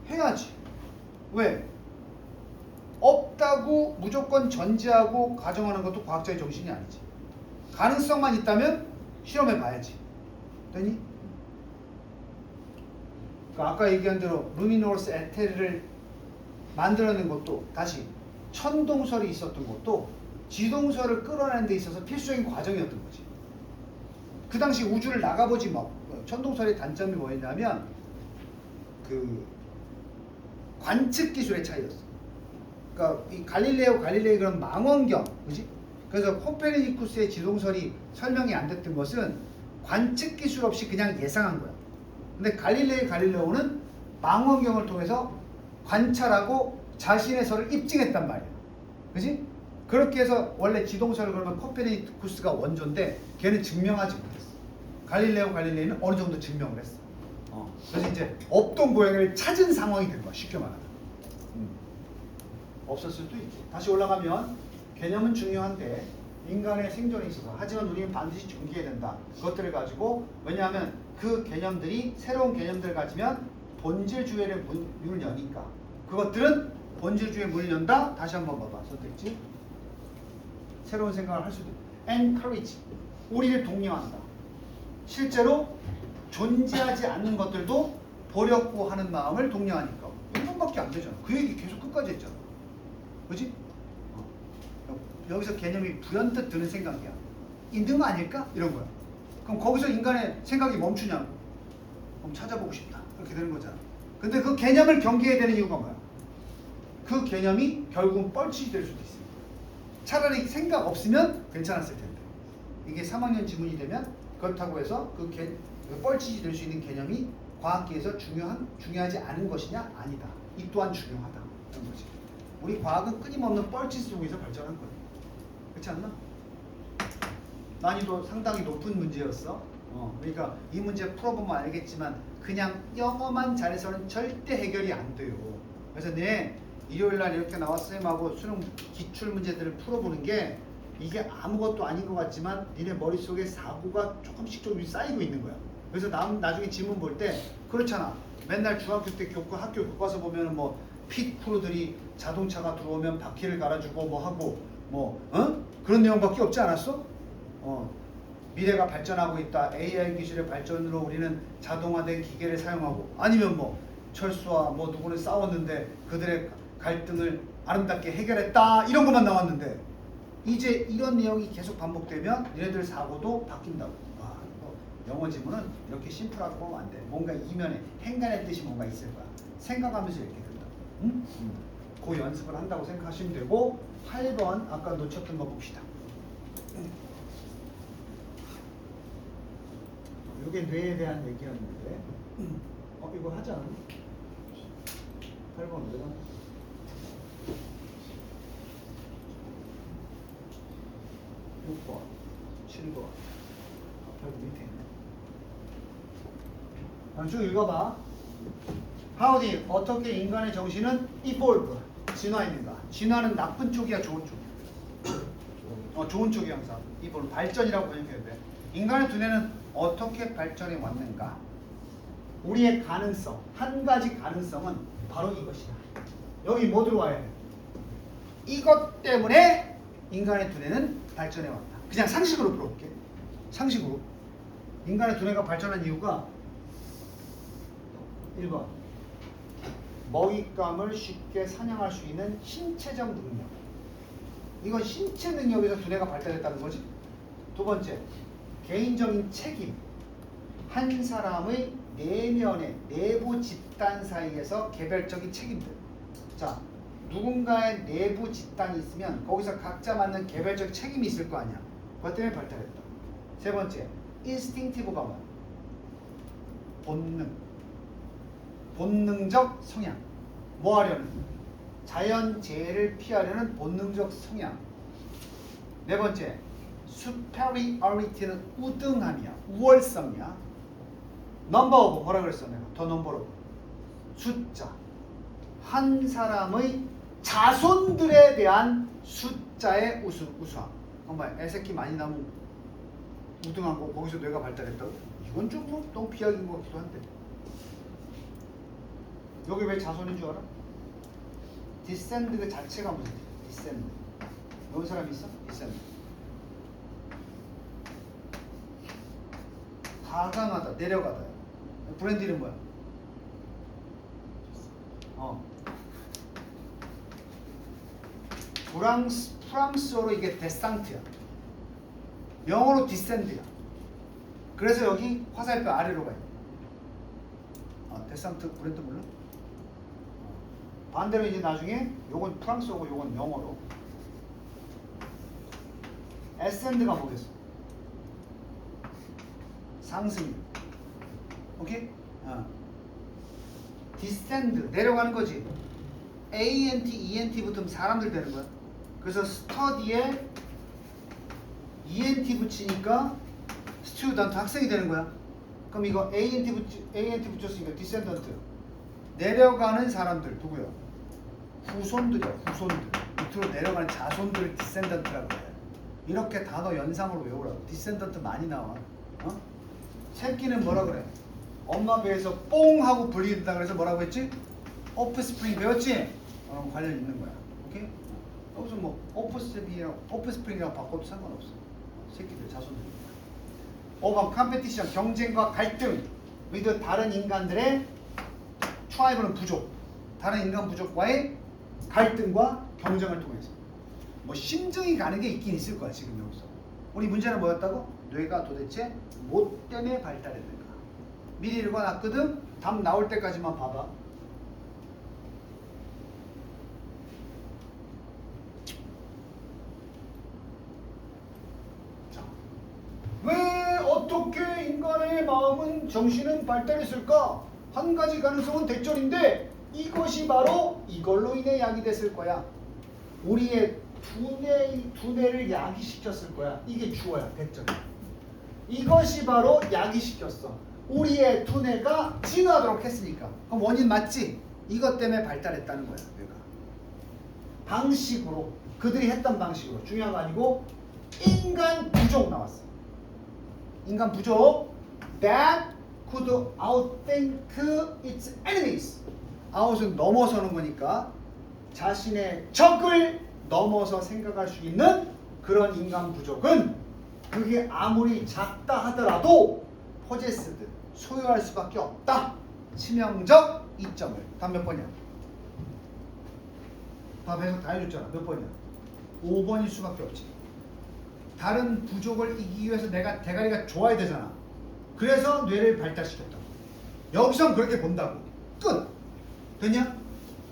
해야지. 왜? 없다고 무조건 전제하고 가정하는 것도 과학자의 정신이 아니지. 가능성만 있다면 실험해 봐야지. 되니? 아까 얘기한 대로 루미너러스 에테르를 만들어낸 것도 다시 천동설이 있었던 것도 지동설을 끌어내는 데 있어서 필수적인 과정이었던 거지. 그 당시 우주를 나가보지 뭐. 천동설의 단점이 뭐였냐면 그 관측 기술의 차이였어. 그러니까 그러니까 이 갈릴레이 그런 망원경, 그지? 그래서 코페르니쿠스의 지동설이 설명이 안 됐던 것은 관측 기술 없이 그냥 예상한 거야. 근데 갈릴레오는 망원경을 통해서 관찰하고 자신의 설을 입증했단 말이야. 그지? 그렇게 해서 원래 지동설을 그러면 코페르니쿠스가 원조인데 걔는 증명하지 못했어. 갈릴레이는 어느 정도 증명을 했어. 그래서 이제 없던 고양이를 찾은 상황이 된 거야. 쉽게 말하면. 없었을 수도 있지. 다시 올라가면 개념은 중요한데 인간의 생존에 있어서 하지만 우리는 반드시 존귀해야 된다. 그것들을 가지고 왜냐하면 그 개념들이 새로운 개념들을 가지면 본질주의의 문을 여니까 그것들은 본질주의의 문을 연다. 다시 한번 봐봐. 선택지. 새로운 생각을 할 수도 있고 encourage. 우리를 독려한다. 실제로 존재하지 않는 것들도 보려고 하는 마음을 독려하니까 1분밖에 안 되잖아. 그 얘기 계속 끝까지 했잖아. 그지? 여기서 개념이 불현듯 드는 생각이야. 있는 거 아닐까? 이런 거야. 그럼 거기서 인간의 생각이 멈추냐고. 그럼 찾아보고 싶다. 이렇게 되는 거잖아. 근데 그 개념을 경계해야 되는 이유가 뭐야? 그 개념이 결국은 뻘짓이 될 수도 있습니다. 차라리 생각 없으면 괜찮았을 텐데. 이게 3학년 지문이 되면 그렇다고 해서 그 뻘짓이 될 수 있는 개념이 과학계에서 중요하지 않은 것이냐? 아니다. 이 또한 중요하다. 이런 거지. 우리 과학은 끊임없는 뻘짓 속에서 발전한 거예요. 그렇지 않나? 난이도 상당히 높은 문제였어. 그러니까 이 문제 풀어보면 알겠지만 그냥 영어만 잘해서는 절대 해결이 안 돼요. 그래서 일요일날 이렇게 나와 쌤하고 수능 기출 문제들을 풀어보는 게 이게 아무것도 아닌 것 같지만 니네 머릿속에 사고가 조금씩 쌓이고 있는 거야. 그래서 나중에 지문 볼 때 그렇잖아. 맨날 중학교 때 학교 교과서 보면은 뭐 핏 크루들이 자동차가 들어오면 바퀴를 갈아주고 뭐 하고 그런 내용밖에 없지 않았어? 미래가 발전하고 있다. AI 기술의 발전으로 우리는 자동화된 기계를 사용하고 아니면 뭐 철수와 뭐 누구는 싸웠는데 그들의 갈등을 아름답게 해결했다. 이런 것만 나왔는데 이제 이런 내용이 계속 반복되면 얘네들 사고도 바뀐다고. 영어 지문은 이렇게 심플하고 보면 안 돼. 뭔가 이면에 행간의 뜻이 뭔가 있을 거야. 생각하면서 이렇게 된다. 그 연습을 한다고 생각하시면 되고 8번 아까 놓쳤던 거 봅시다. 이게 뇌에 대한 얘기였는데 이거 하지 않았나? 8번 어디가? 6번 7번 8번 밑에 있네. 쭉 읽어봐. 하우디 어떻게 인간의 정신은 evolve 진화했는가? 진화는 나쁜 쪽이야 좋은 쪽? 좋은 쪽이 항상 evolve 발전이라고 번역해야 돼. 인간의 두뇌는 어떻게 발전해 왔는가? 우리의 가능성 한 가지 가능성은 바로 이것이다. 여기 뭐 들어와야 돼? 이것 때문에 인간의 두뇌는 발전해 왔다. 그냥 상식으로 풀어볼게. 상식으로 인간의 두뇌가 발전한 이유가 1번 먹잇감을 쉽게 사냥할 수 있는 신체적 능력. 이건 신체 능력에서 두뇌가 발달했다는 거지. 두 번째, 개인적인 책임. 한 사람의 내면의 내부 집단 사이에서 개별적인 책임들. 자, 누군가의 내부 집단이 있으면 거기서 각자 맡는 개별적 책임이 있을 거 아니야. 그것 때문에 발달했다. 세 번째, 인스팅티브가 뭐야? 본능적 성향. 뭐 하려는? 자연재해를 피하려는 본능적 성향. 네 번째, superiority는 우등함이야. 우월성이야. 넘버 오브 뭐라 그랬어 내가? 더 넘버로 숫자. 한 사람의 자손들에 대한 숫자의 우수함. 정말 애새끼 많이 나면 우등한 거 거기서 뇌가 발달했다고? 이건 좀 너무 비약인 것 같기도 한데. 여기 왜 자손인 줄 알아? 디센드 그 자체가 무슨 디센드? 여기 사람 있어? 디센드. 하강하다, 내려가다. 브랜드 이름 뭐야? 프랑스어로 이게 데상트야. 영어로 디센드야. 그래서 여기 화살표 아래로 가요. 데상트 브랜드 몰라? 반대로 이제 나중에 요건 프랑스어고 요건 영어로 ascend가 뭐겠어? 상승. 오케이? descend 내려가는 거지. ant, ent 붙으면 사람들 되는 거야. 그래서 study에 ent 붙이니까 student 학생이 되는 거야. 그럼 이거 ant 붙였으니까 descendant 내려가는 사람들 누구야? 후손들이야. 후손들 밑으로 내려가는 자손들을 descendant라고 해. 이렇게 단어 연상으로 외우라고. descendant 많이 나와. 새끼는 뭐라 그래? 엄마 배에서 뽕 하고 분리된다 그래서 뭐라고 했지? offspring 배웠지? 관련 있는 거야. 오케이? 여기서 뭐 offspring이라고 바꿔도 상관없어. 새끼들 자손들. 5번 컴페티션 경쟁과 갈등 with 다른 인간들의 트라이브는 부족. 다른 인간 부족과의 갈등과 경쟁을 통해서 뭐 심증이 가는 게 있긴 있을 거야. 지금 여기서 우리 문제는 뭐였다고? 뇌가 도대체 뭐 때문에 발달했는가? 미리 읽어놨거든. 답 나올 때까지만 봐봐. 자, 왜 어떻게 인간의 마음은 정신은 발달했을까? 한 가지 가능성은 대절인데 이것이 바로 이걸로 인해 야기됐을 거야. 우리의 두뇌를 야기시켰을 거야. 이게 주어야. 대절. 이것이 바로 야기시켰어. 우리의 두뇌가 진화하도록 했으니까. 그럼 원인 맞지? 이것 때문에 발달했다는 거야. 뇌가. 방식으로 그들이 했던 방식으로. 중요한 거 아니고 인간 부족 나왔어. 인간 부족. That could outthink its enemies. out은 넘어서는 거니까 자신의 적을 넘어서 생각할 수 있는 그런 인간 부족은 그게 아무리 작다 하더라도 possessed 소유할 수밖에 없다. 치명적 이점을. 답 몇 번이야? 답 해석 다 해줬잖아. 몇 번이야? 5번일 수밖에 없지. 다른 부족을 이기기 위해서 내가 대가리가 좋아야 되잖아. 그래서 뇌를 발달시켰다. 여기선 그렇게 본다고. 끝. 됐냐?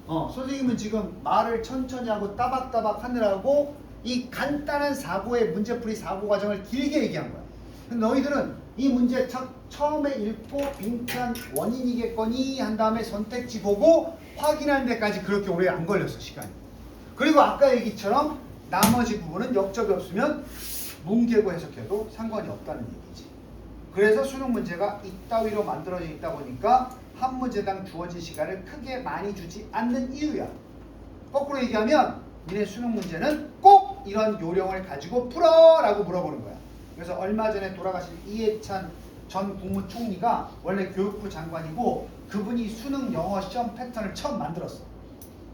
선생님은 지금 말을 천천히 하고 따박따박 하느라고 이 간단한 사고의 문제풀이 사고 과정을 길게 얘기한 거야. 근데 너희들은 이 문제 처음에 읽고 빈칸 원인이겠거니 한 다음에 선택지 보고 확인하는 데까지 그렇게 오래 안 걸렸어. 시간이. 그리고 아까 얘기처럼 나머지 부분은 역적이 없으면 뭉개고 해석해도 상관이 없다는 얘기지. 그래서 수능 문제가 이따위로 만들어져 있다 보니까 한 문제당 주어진 시간을 크게 많이 주지 않는 이유야. 거꾸로 얘기하면 니네 수능 문제는 꼭 이런 요령을 가지고 풀어 라고 물어보는 거야. 그래서 얼마 전에 돌아가신 이해찬 전 국무총리가 원래 교육부 장관이고 그분이 수능 영어 시험 패턴을 처음 만들었어.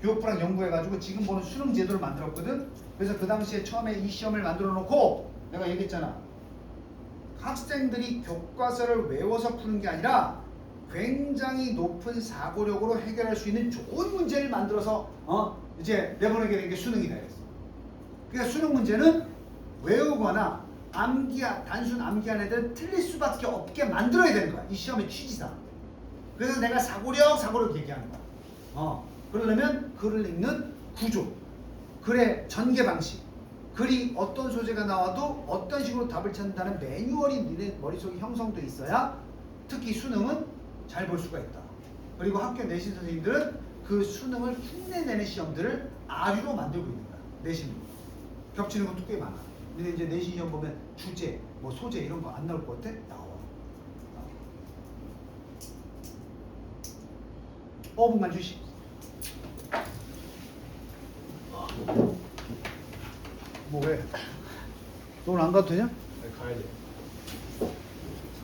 교육부랑 연구해가지고 지금 보는 수능 제도를 만들었거든. 그래서 그 당시에 처음에 이 시험을 만들어 놓고 내가 얘기했잖아. 학생들이 교과서를 외워서 푸는 게 아니라 굉장히 높은 사고력으로 해결할 수 있는 좋은 문제를 만들어서 이제 내보내게 된 게 수능이다 그랬어. 그러니까 수능 문제는 외우거나 단순 암기한 애들은 틀릴 수밖에 없게 만들어야 되는 거야. 이 시험의 취지상. 그래서 내가 사고력 얘기하는 거야. 그러려면 글을 읽는 구조, 글의 전개 방식, 글이 어떤 소재가 나와도 어떤 식으로 답을 찾는다는 매뉴얼이 니네 머릿속에 형성돼 있어야 특히 수능은 잘 볼 수가 있다. 그리고 학교 내신 선생님들은 그 수능을 흉내내는 시험들을 아류로 만들고 있는 거야. 내신으로. 겹치는 것도 꽤 많아. 근데 이제 내신 시험 보면 주제, 뭐 소재 이런 거 안 나올 것 같아? 나와. 5분만 주시. 뭐 왜? 너 오늘 안 가도 되냐? 네, 가야 돼.